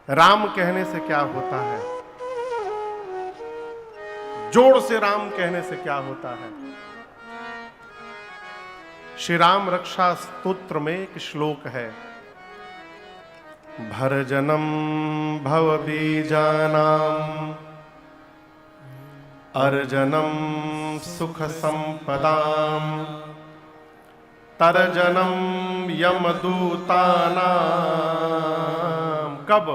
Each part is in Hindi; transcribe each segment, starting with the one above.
राम कहने से क्या होता है, जोड़ से राम कहने से क्या होता है। श्री राम रक्षा स्तोत्र में एक श्लोक है, भर जन्म भव बीजानाम अर्जनम सुख संपदाम तरजनम यमदूतानां। कब?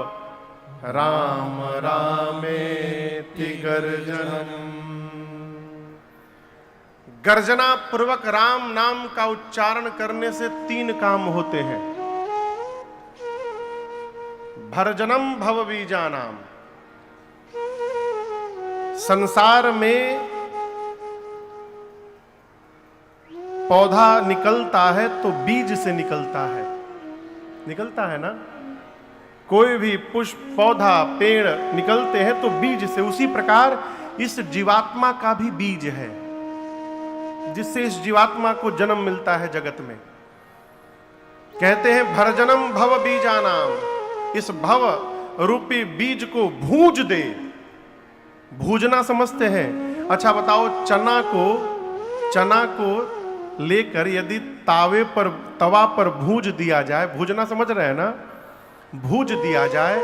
राम रामेति गर्जनम। गर्जना पूर्वक राम नाम का उच्चारण करने से 3 काम होते हैं। भरजनम भव बीजानाम, संसार में पौधा निकलता है तो बीज से निकलता है ना। कोई भी पुष्प, पौधा, पेड़ निकलते हैं तो बीज से। उसी प्रकार इस जीवात्मा का भी बीज है, जिससे इस जीवात्मा को जन्म मिलता है जगत में। कहते हैं भरजनम भव बीजानाम, इस भव रूपी बीज को भूंज दे। भूजना समझते हैं? अच्छा बताओ, चना को लेकर यदि तवा पर भूंज दिया जाए, भूजना समझ रहे हैं ना, भूंज दिया जाए,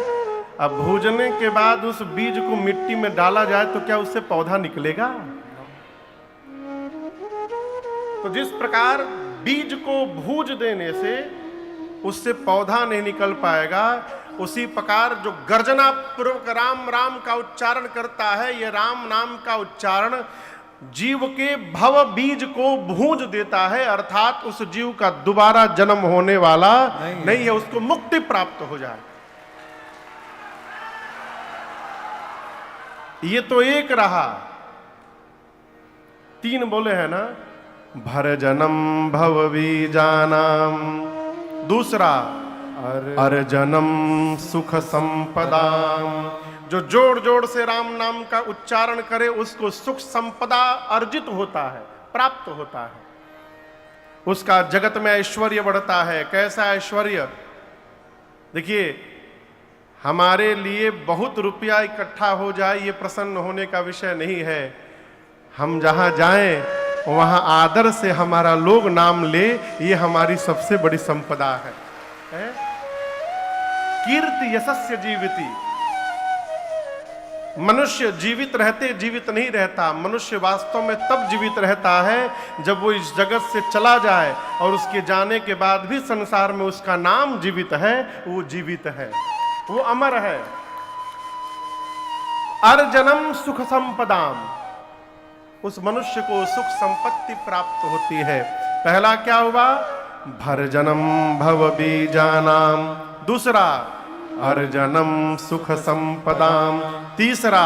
अब भूजने के बाद उस बीज को मिट्टी में डाला जाए तो क्या उससे पौधा निकलेगा? तो जिस प्रकार बीज को भूंज देने से उससे पौधा नहीं निकल पाएगा, उसी प्रकार जो गर्जना पूर्वक राम राम का उच्चारण करता है, ये राम नाम का उच्चारण जीव के भव बीज को भूंज देता है, अर्थात उस जीव का दोबारा जन्म होने वाला नहीं है, उसको मुक्ति प्राप्त हो जाए। ये तो एक रहा, 3 बोले हैं ना, भर जन्म भव बीजानाम, दूसरा अर्जनम सुख संपदाम, जो जोड़ जोड़ से राम नाम का उच्चारण करे उसको सुख संपदा अर्जित होता है, प्राप्त होता है, उसका जगत में ऐश्वर्य बढ़ता है। कैसा ऐश्वर्य? देखिए, हमारे लिए बहुत रुपया इकट्ठा हो जाए ये प्रसन्न होने का विषय नहीं है। हम जहां जाएं वहां आदर से हमारा लोग नाम ले, ये हमारी सबसे बड़ी संपदा है। कीर्ति यशस्य जीविति, मनुष्य जीवित रहते जीवित नहीं रहता। मनुष्य वास्तव में तब जीवित रहता है जब वो इस जगत से चला जाए और उसके जाने के बाद भी संसार में उसका नाम जीवित है, वो जीवित है, वो अमर है। अर्जनम सुख संपदाम, उस मनुष्य को सुख संपत्ति प्राप्त होती है। पहला क्या हुआ? भरजनम भव बीजानाम, दूसरा अर्जनम सुख संपदाम, तीसरा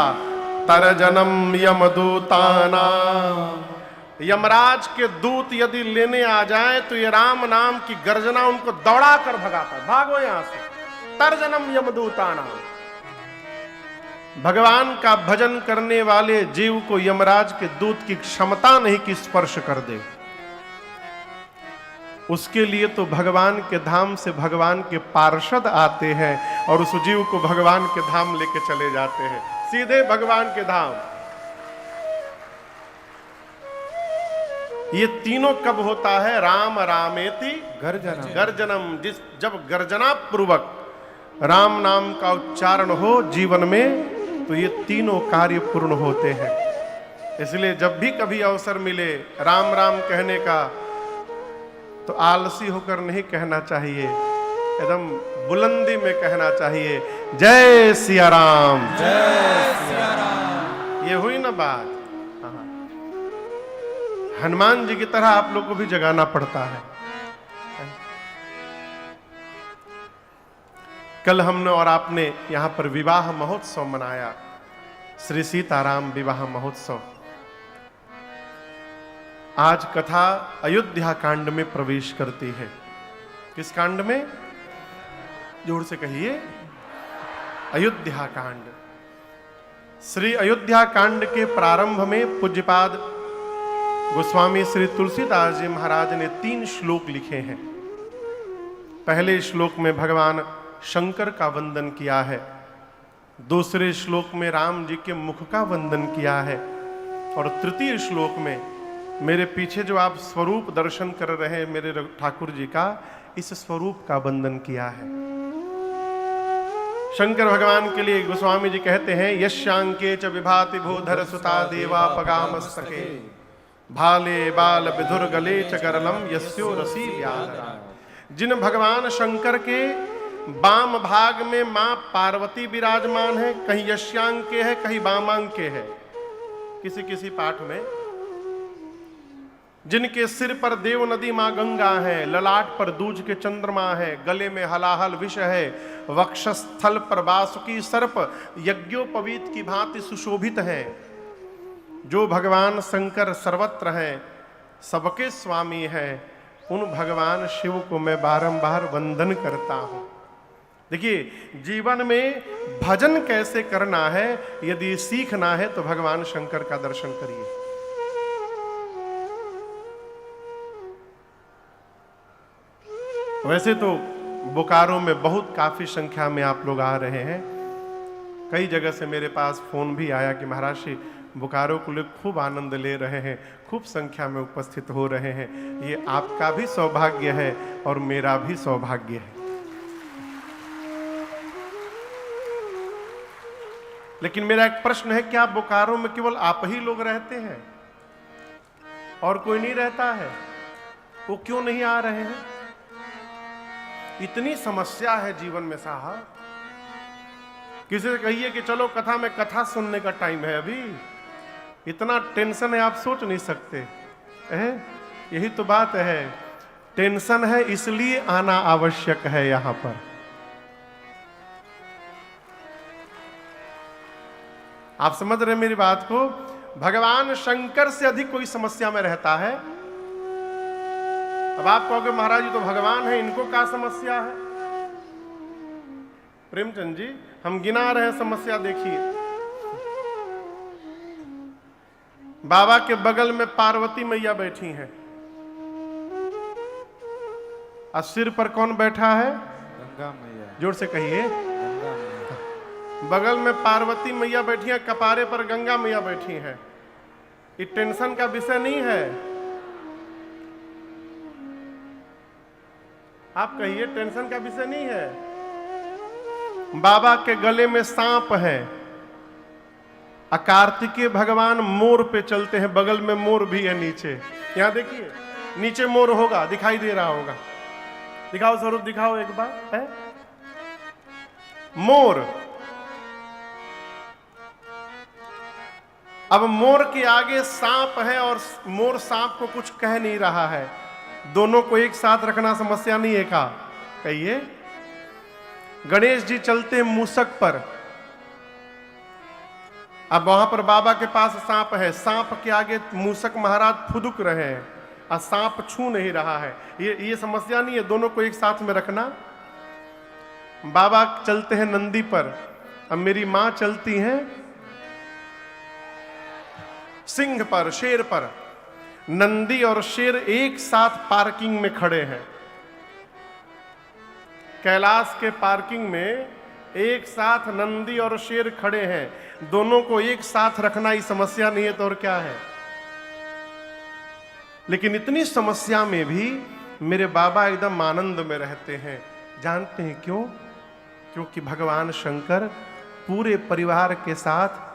तरजनम यमदूतानाम। यमराज के दूत यदि लेने आ जाए तो ये राम नाम की गर्जना उनको दौड़ा कर भगाता है, भागो यहां से। तरजनम यमदूतानाम, भगवान का भजन करने वाले जीव को यमराज के दूत की क्षमता नहीं कि स्पर्श कर दे। उसके लिए तो भगवान के धाम से भगवान के पार्षद आते हैं और उस जीव को भगवान के धाम लेके चले जाते हैं, सीधे भगवान के धाम। ये तीनों कब होता है? राम रामेति गर्जनम, जब गर्जना पूर्वक राम नाम का उच्चारण हो जीवन में, तो ये तीनों कार्य पूर्ण होते हैं। इसलिए जब भी कभी अवसर मिले राम राम कहने का, तो आलसी होकर नहीं कहना चाहिए, एकदम बुलंदी में कहना चाहिए, जय सिया राम, जय सिया राम। ये हुई ना बात। हनुमान जी की तरह आप लोग को भी जगाना पड़ता है। कल हमने और आपने यहां पर विवाह महोत्सव मनाया, श्री सीताराम विवाह महोत्सव। आज कथा अयोध्या कांड में प्रवेश करती है। किस कांड में? जोर से कहिए, अयोध्या कांड। श्री अयोध्या कांड के प्रारंभ में पूज्यपाद गोस्वामी श्री तुलसीदास जी महाराज ने 3 श्लोक लिखे हैं। पहले श्लोक में भगवान शंकर का वंदन किया है, दूसरे श्लोक में राम जी के मुख का वंदन किया है, और तृतीय श्लोक में मेरे पीछे जो आप स्वरूप दर्शन कर रहे हैं मेरे ठाकुर जी का, इस स्वरूप का वंदन किया है। शंकर भगवान के लिए गोस्वामी जी कहते हैं, यशांके च विभाति भूधर सुता देवा पगामस्तके भाले बाल विधुर गले च करलम यस्यो रसी व्याधरा। जिन भगवान शंकर के बाम भाग में मां पार्वती विराजमान है, कहीं यशांक के है कहीं बामांक के है, किसी किसी पाठ में, जिनके सिर पर देव नदी मां गंगा है, ललाट पर दूज के चंद्रमा है, गले में हलाहल विष है, वक्षस्थल पर वासुकी सर्प यज्ञोपवीत की भांति सुशोभित है। जो भगवान शंकर सर्वत्र हैं, सबके स्वामी हैं, उन भगवान शिव को मैं बारंबार वंदन करता हूं। देखिए, जीवन में भजन कैसे करना है यदि सीखना है तो भगवान शंकर का दर्शन करिए। वैसे तो बोकारो में बहुत काफी संख्या में आप लोग आ रहे हैं। कई जगह से मेरे पास फोन भी आया कि महाराज श्री बोकारो को लोग खूब आनंद ले रहे हैं, खूब संख्या में उपस्थित हो रहे हैं। ये आपका भी सौभाग्य है और मेरा भी सौभाग्य है। लेकिन मेरा एक प्रश्न है, क्या बोकारो में केवल आप ही लोग रहते हैं और कोई नहीं रहता है? वो क्यों नहीं आ रहे हैं? इतनी समस्या है जीवन में साहब। किसी से कहिए कि चलो कथा में, कथा सुनने का टाइम है, अभी इतना टेंशन है आप सोच नहीं सकते है। यही तो बात है, टेंशन है इसलिए आना आवश्यक है यहां पर। आप समझ रहे मेरी बात को? भगवान शंकर से अधिक कोई समस्या में रहता है। अब आप कहोगे महाराज जी तो भगवान है, इनको क्या समस्या है? प्रेमचंद जी, हम गिना रहे समस्या। देखिए, बाबा के बगल में पार्वती मैया बैठी हैं, और सिर पर कौन बैठा है? गंगा मैया। जोर से कहिए। गंगा मैया। बगल में पार्वती मैया बैठी हैं, कपारे पर गंगा मैया बैठी हैं। ये टेंशन का विषय नहीं है। आप कहिए, टेंशन का विषय नहीं है। बाबा के गले में सांप है, कार्तिकेय भगवान मोर पे चलते हैं, बगल में मोर भी है नीचे। यहां देखिए, नीचे मोर होगा, दिखाई दे रहा होगा। दिखाओ स्वरूप, दिखाओ एक बार। है मोर। अब मोर के आगे सांप है और मोर सांप को कुछ कह नहीं रहा है। दोनों को एक साथ रखना समस्या नहीं है का? कहिए। गणेश जी चलते मूसक पर, अब वहां पर बाबा के पास सांप है, सांप के आगे मूसक महाराज फुदुक रहे हैं और सांप छू नहीं रहा है। ये समस्या नहीं है, दोनों को एक साथ में रखना। बाबा चलते हैं नंदी पर, अब मेरी मां चलती हैं सिंह पर, शेर पर। नंदी और शेर एक साथ पार्किंग में खड़े हैं। कैलाश के पार्किंग में एक साथ नंदी और शेर खड़े हैं। दोनों को एक साथ रखना ही समस्या नहीं है तो और क्या है? लेकिन इतनी समस्या में भी मेरे बाबा एकदम आनंद में रहते हैं। जानते हैं क्यों? क्योंकि भगवान शंकर पूरे परिवार के साथ,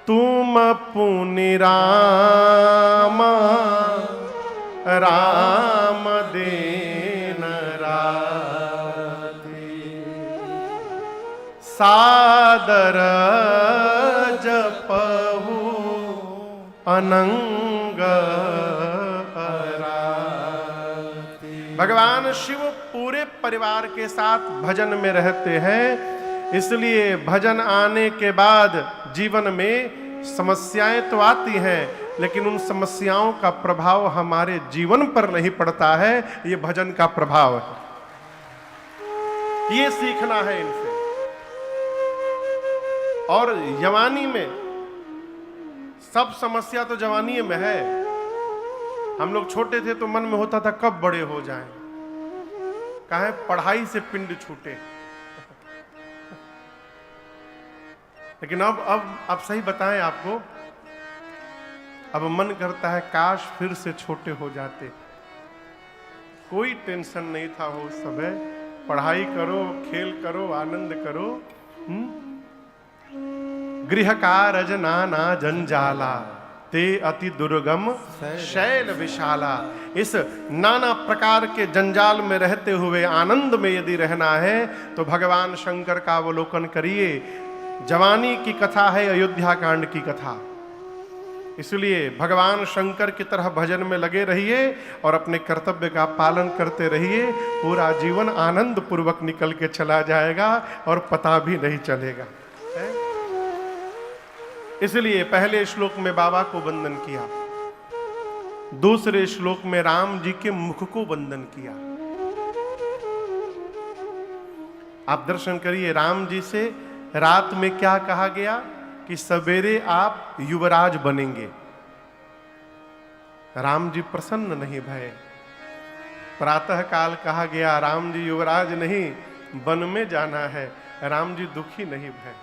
तुम पुनि राम राम देन राधे, सादर जपहु अनंग अराधे। भगवान शिव पूरे परिवार के साथ भजन में रहते हैं। इसलिए भजन आने के बाद जीवन में समस्याएं तो आती हैं, लेकिन उन समस्याओं का प्रभाव हमारे जीवन पर नहीं पड़ता है। ये भजन का प्रभाव है। ये सीखना है इनसे। और जवानी में सब समस्या तो जवानी में है। हम लोग छोटे थे तो मन में होता था कब बड़े हो जाएं, काहे पढ़ाई से पिंड छूटे। लेकिन अब सही बताएं आपको, अब मन करता है काश फिर से छोटे हो जाते। कोई टेंशन नहीं था वो समय, पढ़ाई करो, खेल करो, आनंद करो। गृह कारज नाना जंजाला, ते अति दुर्गम शैल विशाला। इस नाना प्रकार के जंजाल में रहते हुए आनंद में यदि रहना है तो भगवान शंकर का अवलोकन करिए। जवानी की कथा है अयोध्या कांड की कथा, इसलिए भगवान शंकर की तरह भजन में लगे रहिए और अपने कर्तव्य का पालन करते रहिए। पूरा जीवन आनंद पूर्वक निकल के चला जाएगा और पता भी नहीं चलेगा। इसलिए पहले श्लोक में बाबा को वंदन किया, दूसरे श्लोक में राम जी के मुख को वंदन किया। आप दर्शन करिए, राम जी से रात में क्या कहा गया कि सवेरे आप युवराज बनेंगे। राम जी प्रसन्न नहीं भये। प्रातः काल कहा गया राम जी युवराज नहीं, वन में जाना है। राम जी दुखी नहीं भये।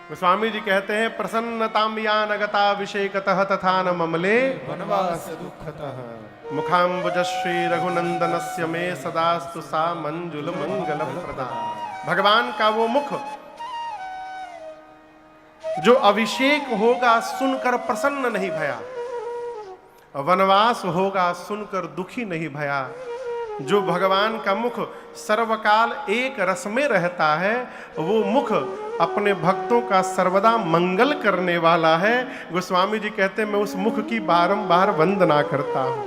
गोस्वामी जी कहते हैं प्रसन्नताम या नगता विषेकतः तथा न ममले वनवास दुःखतः मुखाम्बुजश्री रघुनंदनस्य में सदास्तु सा मंजुल मंगल प्रदा। भगवान का वो मुख जो अभिषेक होगा सुनकर प्रसन्न नहीं भया, वनवास होगा सुनकर दुखी नहीं भया। जो भगवान का मुख सर्वकाल एक रस में रहता है, वो मुख अपने भक्तों का सर्वदा मंगल करने वाला है। गोस्वामी जी कहते हैं मैं उस मुख की बारंबार वंदना करता हूं।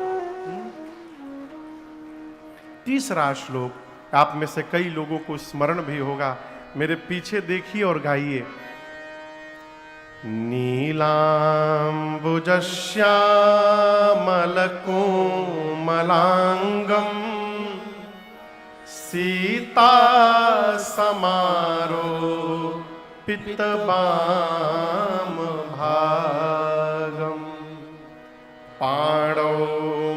तीसरा श्लोक आप में से कई लोगों को स्मरण भी होगा, मेरे पीछे देखिए और गाइए। नीलाम्बुजश्यामलकोमलांगम सीता समारो पितबाम भागम पाणौ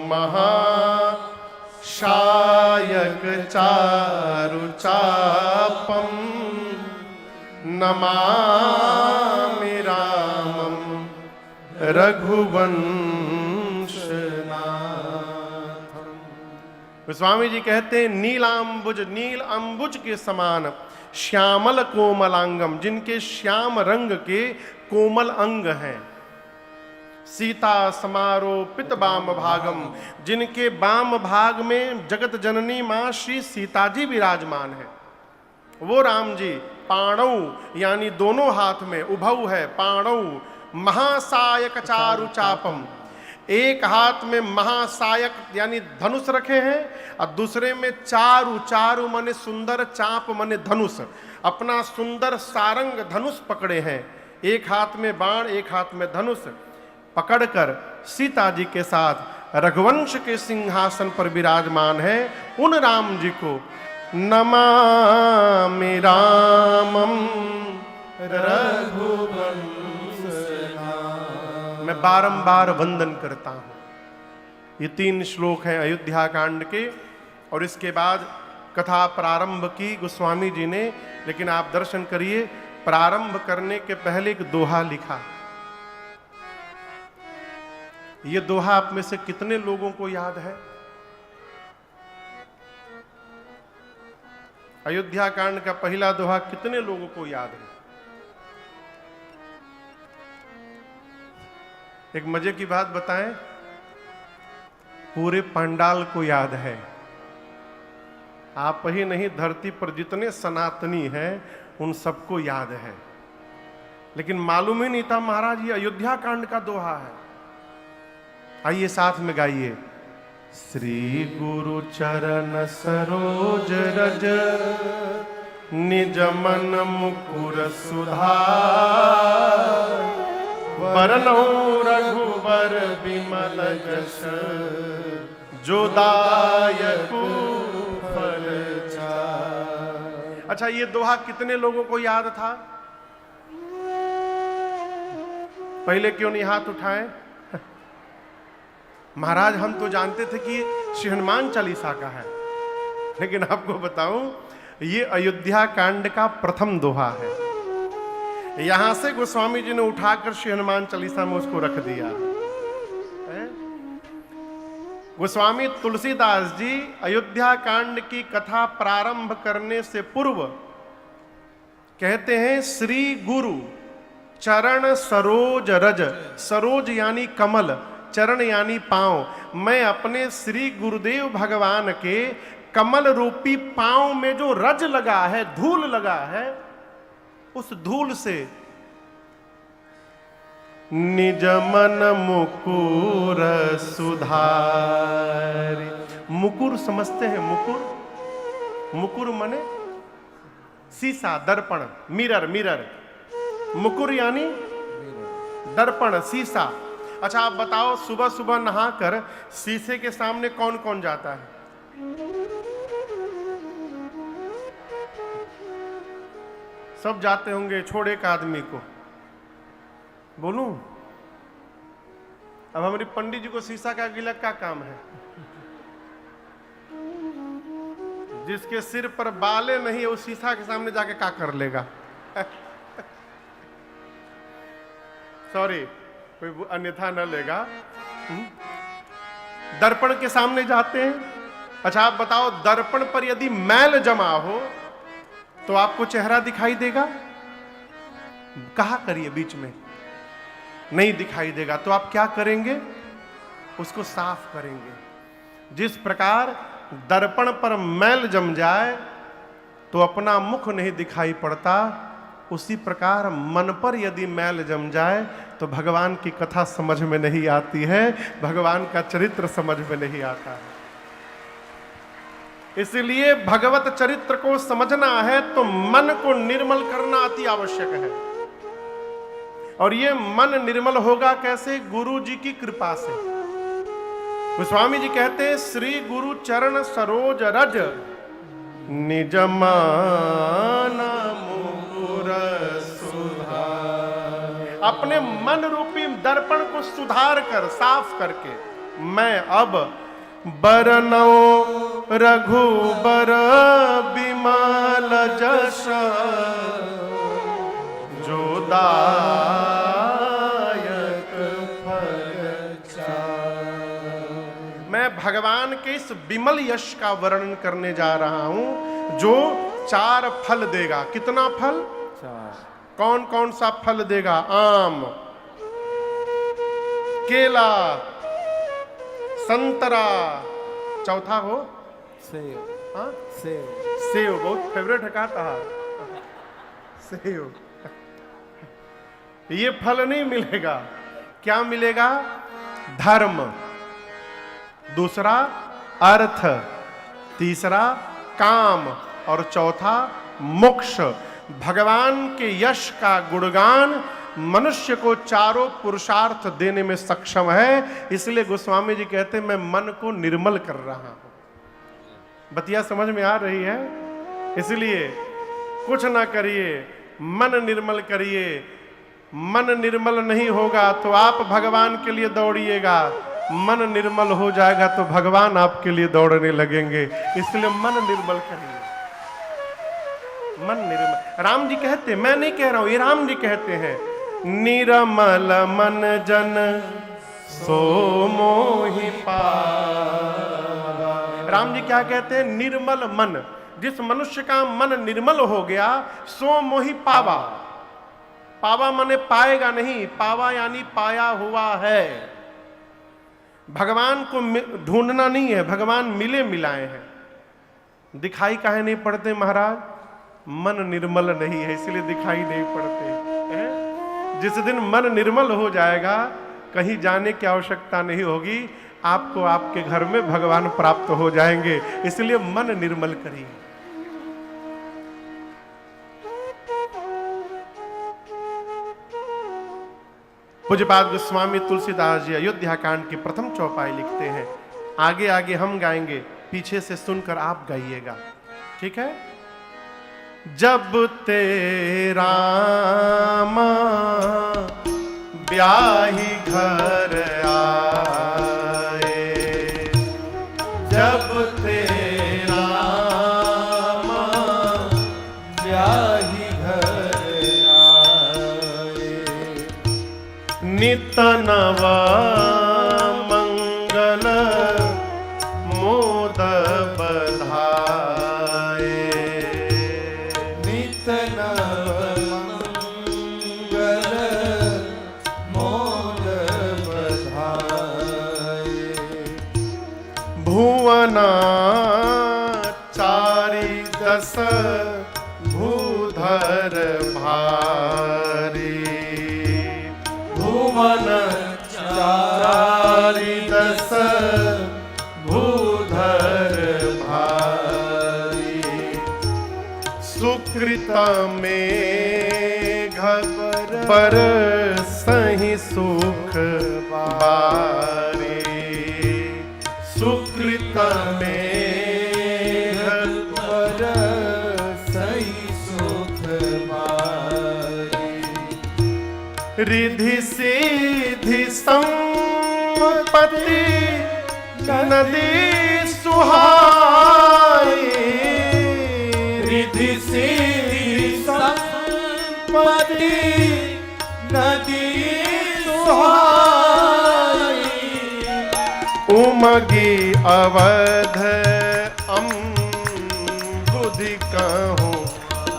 महाशायक चारु चापम नमामि रामम रघुवंशनाथम। गोस्वामी जी कहते हैं नीलाम्बुज, नील अंबुज के समान श्यामल कोमलांगम, जिनके श्याम रंग के कोमल अंग हैं। सीता समारो पित बाम भागम, जिनके बाम भाग में जगत जननी मां श्री सीता जी विराजमान है। वो राम जी पाणौ यानी दोनों हाथ में, उभौ है पाणौ, महासायक चारु चापम, एक हाथ में महासायक यानी धनुष रखे हैं और दूसरे में चारु, चारु माने सुंदर, चाप माने धनुष, अपना सुंदर सारंग धनुष पकड़े हैं। एक हाथ में बाण, एक हाथ में धनुष पकड़कर सीता जी के साथ रघुवंश के सिंहासन पर विराजमान है। उन राम जी को नमामि रामम रघुवंशनाथम, मैं बारंबार वंदन करता हूं। ये 3 श्लोक हैं अयोध्या कांड के, और इसके बाद कथा प्रारंभ की गोस्वामी जी ने। लेकिन आप दर्शन करिए, प्रारंभ करने के पहले एक दोहा लिखा। ये दोहा आप में से कितने लोगों को याद है? अयोध्या कांड का पहला दोहा कितने लोगों को याद है? एक मजे की बात बताएं, पूरे पंडाल को याद है। आप ही नहीं, धरती पर जितने सनातनी हैं उन सबको याद है। लेकिन मालूम ही नहीं था महाराज ये अयोध्या कांड का दोहा है। आइए साथ में गाइए। श्री गुरु चरण सरोज रज निज मन मुकुर सुधार, वरनौ रघुबर बिमल जस जो दायकु फल चार। अच्छा, ये दोहा कितने लोगों को याद था? पहले क्यों नहीं हाथ उठाए? महाराज हम तो जानते थे कि श्री हनुमान चालीसा का है, लेकिन आपको बताऊं ये अयोध्या कांड का प्रथम दोहा है। यहां से गोस्वामी जी ने उठाकर श्री हनुमान चालीसा में उसको रख दिया है? गोस्वामी तुलसीदास जी अयोध्या कांड की कथा प्रारंभ करने से पूर्व कहते हैं, श्री गुरु चरण सरोज रज, सरोज यानी कमल, चरण यानी पांव, मैं अपने श्री गुरुदेव भगवान के कमल रूपी पांव में जो रज लगा है, धूल लगा है, उस धूल से निज मन मुकुर सुधारी। मुकुर समझते हैं? मुकुर, मुकुर माने शीशा, दर्पण, मिरर, मिरर। मुकुर यानी दर्पण, शीशा। अच्छा आप बताओ, सुबह सुबह नहाकर शीशे के सामने कौन कौन जाता है? सब जाते होंगे, छोड़ एक आदमी को। बोलूं? अब हमारी पंडित जी को शीशा का गिलक का काम है? जिसके सिर पर बाले नहीं है, वो शीशा के सामने जाके क्या कर लेगा? सॉरी, कोई अन्यथा न लेगा। दर्पण के सामने जाते हैं। अच्छा आप बताओ, दर्पण पर यदि मैल जमा हो तो आपको चेहरा दिखाई देगा? कहा करिए, बीच में नहीं दिखाई देगा। तो आप क्या करेंगे? उसको साफ करेंगे। जिस प्रकार दर्पण पर मैल जम जाए तो अपना मुख नहीं दिखाई पड़ता, उसी प्रकार मन पर यदि मैल जम जाए तो भगवान की कथा समझ में नहीं आती है, भगवान का चरित्र समझ में नहीं आता है। इसलिए भगवत चरित्र को समझना है तो मन को निर्मल करना अति आवश्यक है। और ये मन निर्मल होगा कैसे? गुरु जी की कृपा से। गोस्वामी जी कहते हैं, श्री गुरु चरण सरोज रज निज मन मुकुर सुधार। अपने मन रूपी दर्पण को सुधार कर, साफ करके, मैं अब बरनौ रघुबर बिमल जस जो दायक फल चार। मैं भगवान के इस विमल यश का वर्णन करने जा रहा हूं जो 4 फल देगा। कितना फल? 4। कौन कौन सा फल देगा? आम, केला, संतरा, चौथा हो सेब। हाँ? सेब। सेव बहुत फेवरेट है, कहा था सेव। ये फल नहीं मिलेगा। क्या मिलेगा? धर्म, दूसरा अर्थ, तीसरा काम और चौथा मोक्ष। भगवान के यश का गुणगान मनुष्य को चारों पुरुषार्थ देने में सक्षम है। इसलिए गोस्वामी जी कहते हैं, मैं मन को निर्मल कर रहा हूं। बतिया समझ में आ रही है? इसलिए कुछ ना करिए, मन निर्मल करिए। मन निर्मल नहीं होगा तो आप भगवान के लिए दौड़िएगा, मन निर्मल हो जाएगा तो भगवान आपके लिए दौड़ने लगेंगे। इसलिए मन निर्मल करिए, मन निर्मल। राम जी कहते, मैं नहीं कह रहा हूं, ये राम जी कहते हैं, निर्मल मन जन सो मोहि पावा। राम जी क्या कहते हैं? निर्मल मन, जिस मनुष्य का मन निर्मल हो गया सो मोहि पावा। पावा माने पाएगा नहीं, पावा यानी पाया हुआ है। भगवान को ढूंढना नहीं है, भगवान मिले मिलाए हैं। दिखाई काहे नहीं पड़ते महाराज? मन निर्मल नहीं है, इसलिए दिखाई नहीं पड़ते हैं? जिस दिन मन निर्मल हो जाएगा, कहीं जाने की आवश्यकता नहीं होगी, आपको आपके घर में भगवान प्राप्त हो जाएंगे। इसलिए मन निर्मल करिए। पूज्यपाद गोस्वामी तुलसीदास जी अयोध्या कांड की प्रथम चौपाई लिखते हैं। आगे आगे हम गाएंगे, पीछे से सुनकर आप गाइएगा, ठीक है? जब तेरा ब्याही घर आए, जब तेरा ब्याही घर आए, नित नव मंगल मोद बधाए। नित नव मंगल मोद बधाए। भुवना चारि दस भूधर भारी। भुवन चारि दस भूधर भारी। सुकृत मेघ पर सही सुख बारी। सुकृत मेघ पर सही सुख बारी। रिधि सिद्धि संपत्ति नदी सुहाई। रिधि सिद्धि संपत्ति नदी सुहाई। उमगी अवध बुद्धि कहूँ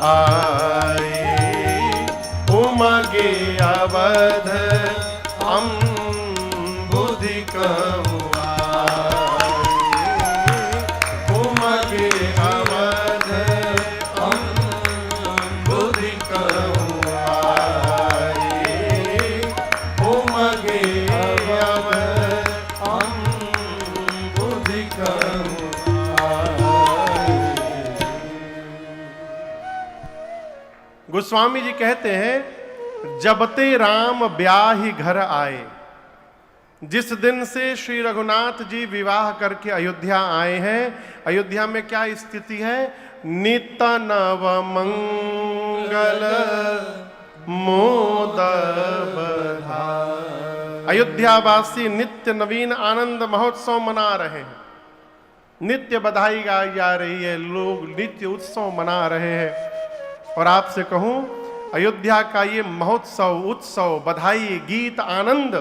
आई। उमगी अवध बुद्धि कहूँ आई। उमगी अवध बुद्धि कहूँ आई। उमगी अवध बुद्धि कहूँ आई। गोस्वामी जी कहते हैं, जबते राम ब्याहि घर आए। जिस दिन से श्री रघुनाथ जी विवाह करके अयोध्या आए हैं, अयोध्या में क्या स्थिति है? नित नव मंगल मोद बधाए। अयोध्यावासी नित्य नवीन आनंद महोत्सव मना रहे हैं। नित्य बधाई गाई जा रही है, लोग नित्य उत्सव मना रहे हैं। और आपसे कहूं, अयोध्या का ये महोत्सव, उत्सव, बधाई, गीत, आनंद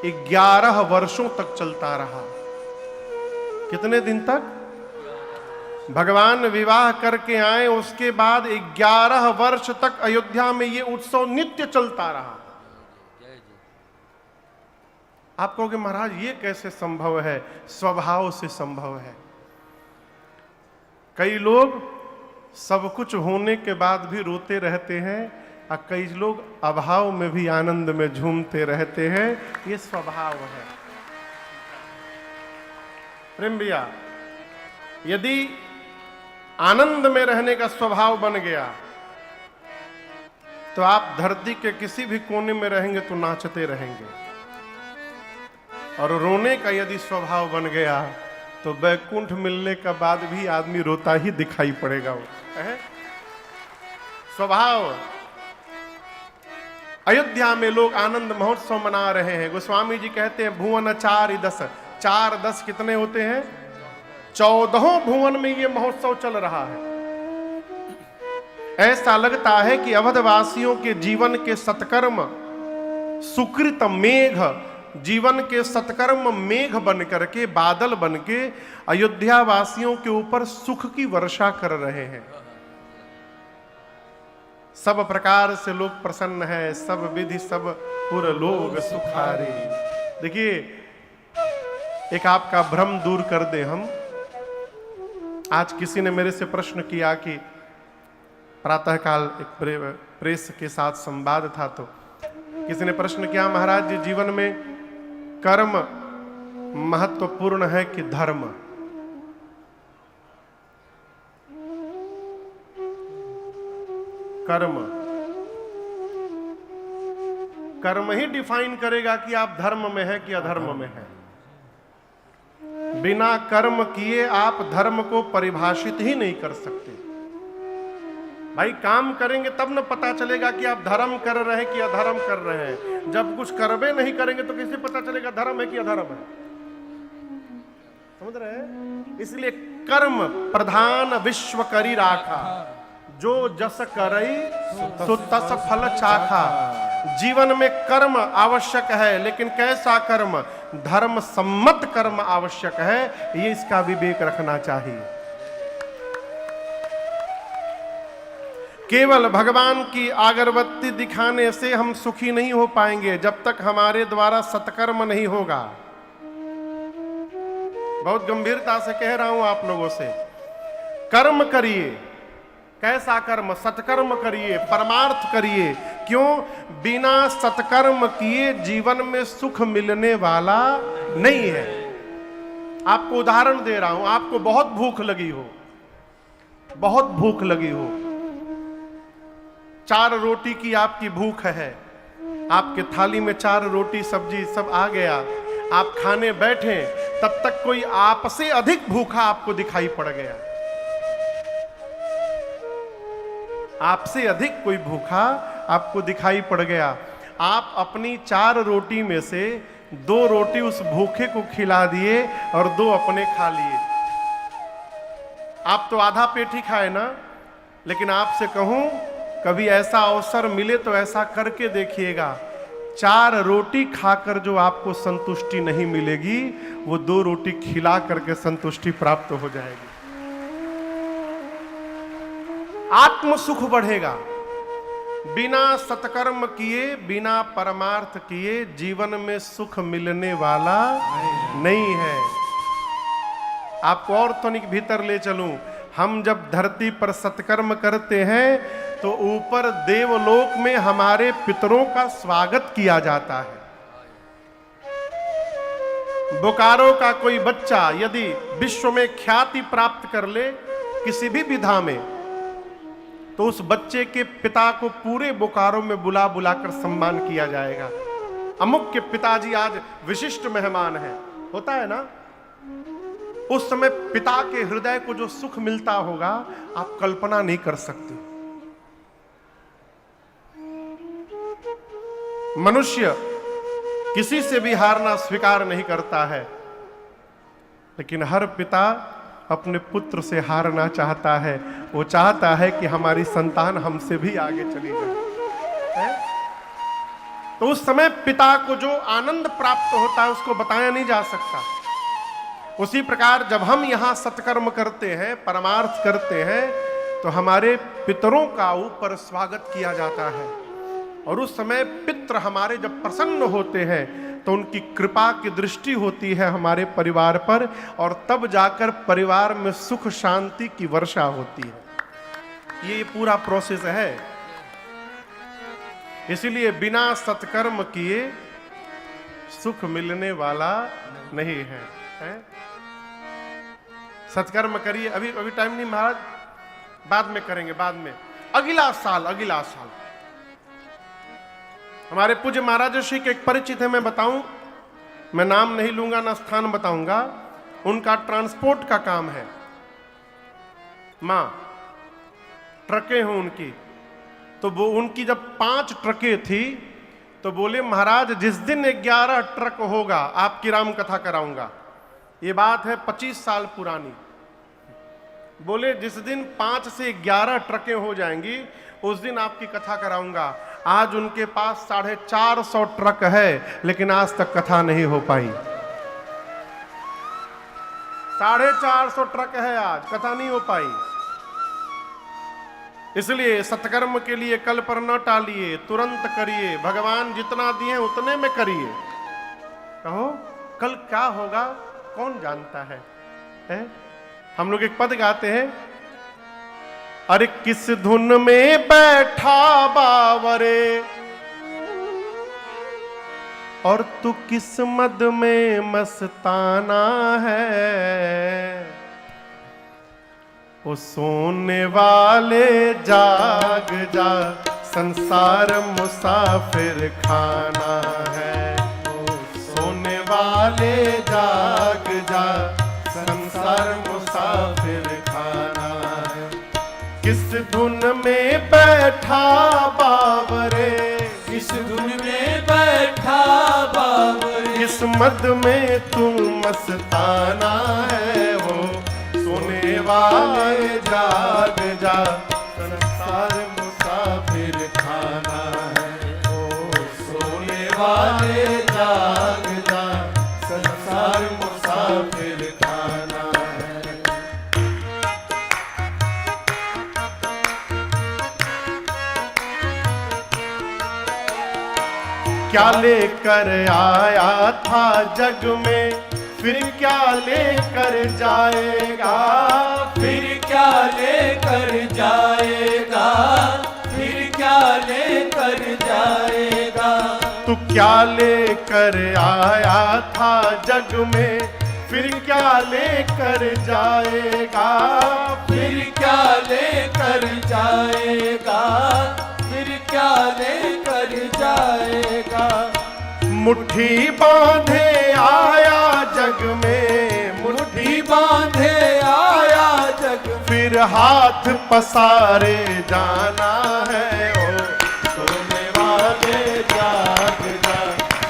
11 वर्षों तक चलता रहा। कितने दिन तक? भगवान विवाह करके आए, उसके बाद 11 वर्ष तक अयोध्या में ये उत्सव नित्य चलता रहा। आप कहोगे महाराज ये कैसे संभव है? स्वभाव से संभव है। कई लोग सब कुछ होने के बाद भी रोते रहते हैं और कई लोग अभाव में भी आनंद में झूमते रहते हैं। ये स्वभाव है। प्रेम भैया, यदि आनंद में रहने का स्वभाव बन गया तो आप धरती के किसी भी कोने में रहेंगे तो नाचते रहेंगे। और रोने का यदि स्वभाव बन गया तो वैकुंठ मिलने का बाद भी आदमी रोता ही दिखाई पड़ेगा। वो है स्वभाव। अयोध्या में लोग आनंद महोत्सव मना रहे हैं। गोस्वामी जी कहते हैं, भुवन 4 10। 4 10 कितने होते हैं? 14 भुवन में ये महोत्सव चल रहा है। ऐसा लगता है कि अवधवासियों के जीवन के सत्कर्म सुकृत मेघ, जीवन के सत्कर्म मेघ बन करके, बादल बन के अयोध्या वासियों के ऊपर सुख की वर्षा कर रहे हैं। सब प्रकार से लोग प्रसन्न हैं, सब विधि सब पुर लोग सुखारे। देखिए, एक आपका भ्रम दूर कर दे हम। आज किसी ने मेरे से प्रश्न किया कि प्रातःकाल एक प्रेस के साथ संवाद था, तो किसी ने प्रश्न किया, महाराज जी जीवन में कर्म महत्वपूर्ण है कि धर्म? कर्म ही डिफाइन करेगा कि आप धर्म में हैं कि अधर्म में हैं। बिना कर्म किए आप धर्म को परिभाषित ही नहीं कर सकते। भाई काम करेंगे तब न पता चलेगा कि आप धर्म कर रहे हैं कि अधर्म कर रहे हैं। जब कुछ करबे नहीं करेंगे तो कैसे पता चलेगा धर्म है कि अधर्म है? समझ रहे हैं? इसलिए कर्म प्रधान विश्व करी राखा, जो जस करई सो तस फल चाखा। जीवन में कर्म आवश्यक है, लेकिन कैसा कर्म? धर्म सम्मत कर्म आवश्यक है, ये इसका विवेक रखना चाहिए। केवल भगवान की अगरबत्ती दिखाने से हम सुखी नहीं हो पाएंगे जब तक हमारे द्वारा सत्कर्म नहीं होगा। बहुत गंभीरता से कह रहा हूं आप लोगों से, कर्म करिए। कैसा कर्म? सत्कर्म करिए, परमार्थ करिए। क्यों? बिना सत्कर्म किए जीवन में सुख मिलने वाला नहीं है। आपको उदाहरण दे रहा हूं, आपको बहुत भूख लगी हो, बहुत भूख लगी हो, 4 रोटी की आपकी भूख है, आपके थाली में 4 रोटी सब्जी सब आ गया, आप खाने बैठे, तब तक कोई आपसे अधिक भूखा आपको दिखाई पड़ गया। आपसे अधिक कोई भूखा आपको दिखाई पड़ गया। आप अपनी 4 रोटी में से 2 रोटी उस भूखे को खिला दिए और 2 अपने खा लिए। आप तो आधा पेट ही खाए ना। लेकिन आपसे कहूं, कभी ऐसा अवसर मिले तो ऐसा करके देखिएगा, 4 रोटी खाकर जो आपको संतुष्टि नहीं मिलेगी, वो 2 रोटी खिला करके संतुष्टि प्राप्त हो जाएगी। आत्म सुख बढ़ेगा। बिना सत्कर्म किए, बिना परमार्थ किए जीवन में सुख मिलने वाला नहीं है। आपको और तनिक भीतर ले चलूं, हम जब धरती पर सत्कर्म करते हैं तो ऊपर देवलोक में हमारे पितरों का स्वागत किया जाता है। बोकारो का कोई बच्चा यदि विश्व में ख्याति प्राप्त कर ले किसी भी विधा में, तो उस बच्चे के पिता को पूरे बोकारो में बुला बुलाकर सम्मान किया जाएगा। अमुक के पिताजी आज विशिष्ट मेहमान हैं, होता है ना। उस समय पिता के हृदय को जो सुख मिलता होगा आप कल्पना नहीं कर सकते। मनुष्य किसी से भी हारना स्वीकार नहीं करता है, लेकिन हर पिता अपने पुत्र से हारना चाहता है। वो चाहता है कि हमारी संतान हमसे भी आगे चली जाए। तो उस समय पिता को जो आनंद प्राप्त होता है उसको बताया नहीं जा सकता। उसी प्रकार जब हम यहां सत्कर्म करते हैं, परमार्थ करते हैं, तो हमारे पितरों का ऊपर स्वागत किया जाता है। और उस समय पितृ हमारे जब प्रसन्न होते हैं तो उनकी कृपा की दृष्टि होती है हमारे परिवार पर, और तब जाकर परिवार में सुख शांति की वर्षा होती है। ये पूरा प्रोसेस है। इसलिए बिना सत्कर्म किए सुख मिलने वाला नहीं है, सत्कर्म करिए। अभी अभी टाइम नहीं महाराज, बाद में करेंगे, बाद में। अगला साल हमारे पूज्य महाराज श्री के एक परिचित है, मैं बताऊं, मैं नाम नहीं लूंगा ना स्थान बताऊंगा। उनका ट्रांसपोर्ट का काम है, मां ट्रकें हों उनकी। तो वो उनकी जब 5 ट्रकें थी तो बोले महाराज जिस दिन 11 ट्रक होगा आपकी राम कथा कराऊंगा। ये बात है 25 साल पुरानी। बोले जिस दिन 5 से 11 ट्रकें हो जाएंगी उस दिन आपकी कथा कराऊंगा। आज उनके पास 450 ट्रक है, लेकिन आज तक कथा नहीं हो पाई। 450 ट्रक है, आज कथा नहीं हो पाई। इसलिए सत्कर्म के लिए कल पर न टालिए, तुरंत करिए। भगवान जितना दिए उतने में करिए। कहो कल क्या होगा कौन जानता है? हम लोग एक पद गाते हैं, अरे किस धुन में बैठा बावरे और तू किस मद में मस्ताना है। ओ सोने वाले जाग जा, संसार मुसाफिर खाना है। ओ सोने वाले जाग जा, संसार मुसाफिर खाना है। किस धुन में बैठा बावरे, किस धुन में बैठा बावरे, किस मद में तू मस्ताना है। वो सोने वाले जाग जा, संसार मुसाफिर खाना है। ओ क्या लेकर आया था जग में, फिर क्या लेकर जाएगा। फिर क्या लेकर जाएगा, फिर क्या लेकर जाएगा। तू क्या लेकर आया था जग में, फिर क्या लेकर जाएगा। फिर क्या लेकर जाएगा, फिर क्या लेकर जाएगा। मुट्ठी बांधे आया जग में, मुट्ठी बांधे आया जग में, फिर हाथ पसारे जाना है। ओ सोने वाले जाग जा,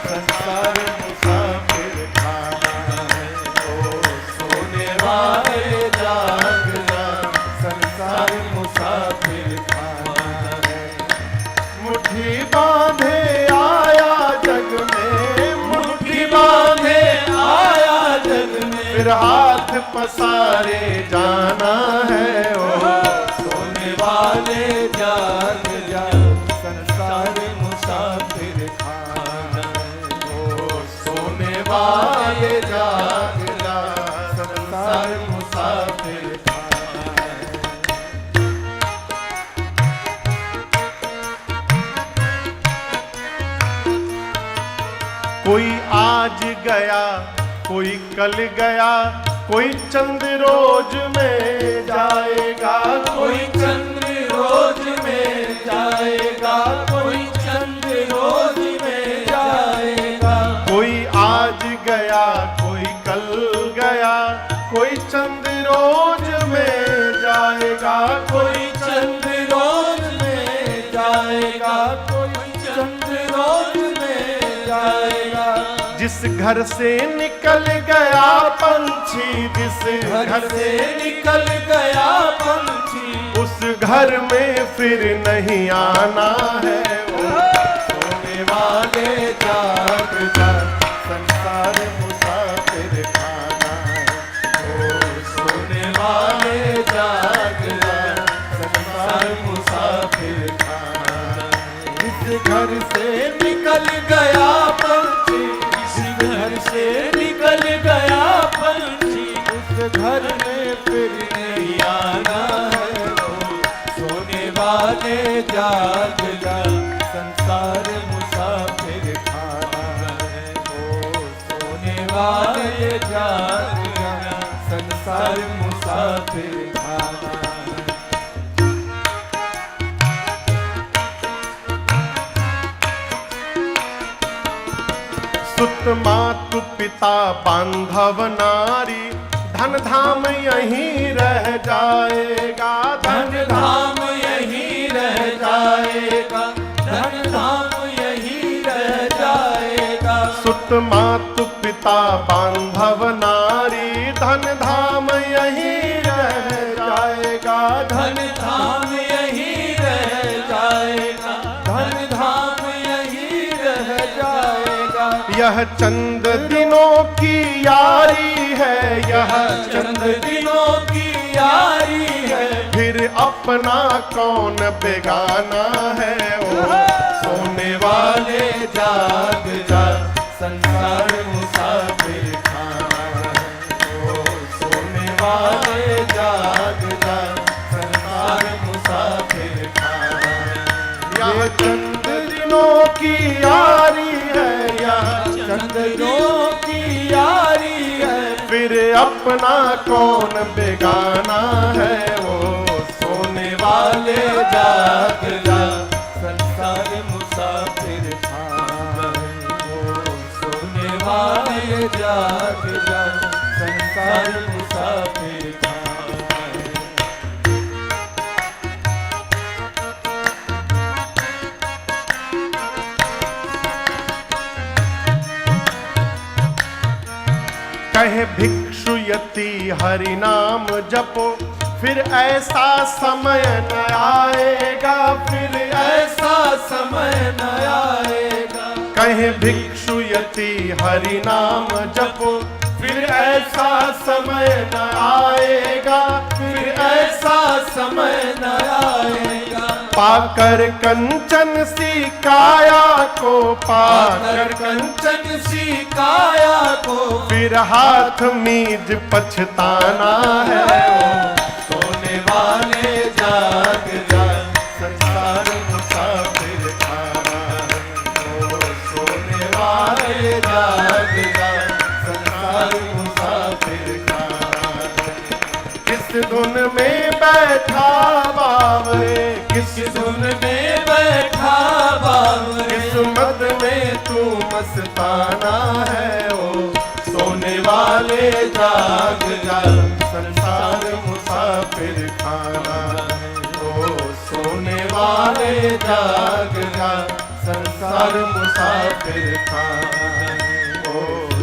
संसार मुसाफिर खाना है। ओ सोने वाले जाग जा, संसार मुसाफिर खाना है। मुट्ठी बांधे आया जग में, मुट्ठी बांधे आया जग में, फिर हाथ पसारे जाना है। ओ सोने वाले जाग जा, संसार मुसाफिर खाना है। ओ सोने वाले जाग जा, संसार मुसाफिर खाना है। कोई आज गया, कोई कल गया, कोई चंद रोज में जाएगा। कोई चंद्र रोज में जाएगा, कोई चंद्र रोज में जाएगा। कोई आज गया, कोई कल गया, कोई चंद रोज में जाएगा। कोई चंद्र रोज में जाएगा, कोई चंद्र रोज में जाएगा। जिस घर से निकल गया पंछी, जिस घर से निकल गया पंछी, उस घर में फिर नहीं आना है। ओ सोने वाले जाग जा, संसार मुसाफिर खाना है। ओ सोने वाले जाग जा, संसार मुसाफिर खाना है। इस घर से निकल गया पंछी, इस घर से निकल गया पंछी, उस घर में फिर नहीं आना है। ओ सोने वाले जाग जा, संसार मुसाफिर खाना है। ओ सोने वाले जाग जा, संसार मुसाफिर खाना है। सुत मातु पिता बांधव नारी, धन धाम यहीं रह जाएगा। धन धाम यहीं रह जाएगा, धन धाम यहीं रह जाएगा। सुत मातु पिता बांधव नारी, धन धाम यहीं रह जाएगा। धन धाम यहीं रह जाएगा, धन धाम यहीं रह जाएगा। यह चंद दिनों की यारी है, यह चंद दिनों की यारी है, फिर अपना कौन बेगाना है। ओ सोने वाले जाग जा, संसार मुसाफिर खाना है। ओ सोने वाले जाग जा, संसार मुसाफिर खाना है। यह चंद दिनों की यारी है, यह चंद दिनों की यारी है, फिर अपना कौन बेगाना है। वो सोने वाले जाग जा, संसार मुसाफिर खाना है। ओ सोने वाले जाग जा, संसार मुसाफिर खाना है। कहे भिक्षु यति हरि नाम जपो, फिर ऐसा समय न आएगा, फिर ऐसा समय न आएगा। कहे भिक्षु यति हरि नाम जपो, फिर ऐसा समय न आएगा, फिर ऐसा समय न आएगा। पाकर कंचन सी काया को, पाकर कंचन सी काया को, फिर हाथ मीज पछताना है। सोने वाले जाग जा, संसार मुसाफिर खाना है। सोने वाले जाग जा, संसार मुसाफिर खाना है। किस धुन में बैठा बावरे, किस धुन में बैठा बावरे, किस्मत में तू मस्ताना है। ओ सोने वाले जाग जा, संसार मुसाफिर खाना है। ओ सोने वाले जाग जा, संसार मुसाफिर खाना है। ओ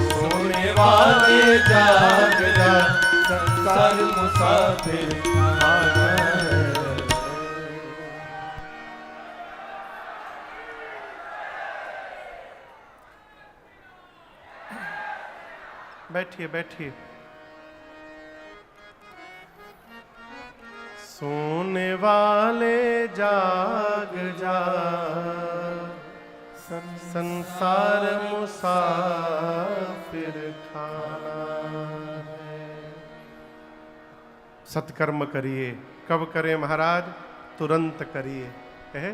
सोने वाले जाग जा, संसार मुसाफिर खाना है। बैठिए बैठिए। सोने वाले जाग जा, संसार मुसाफिर खाना है। सत्कर्म करिए। कब करें महाराज? तुरंत करिए। है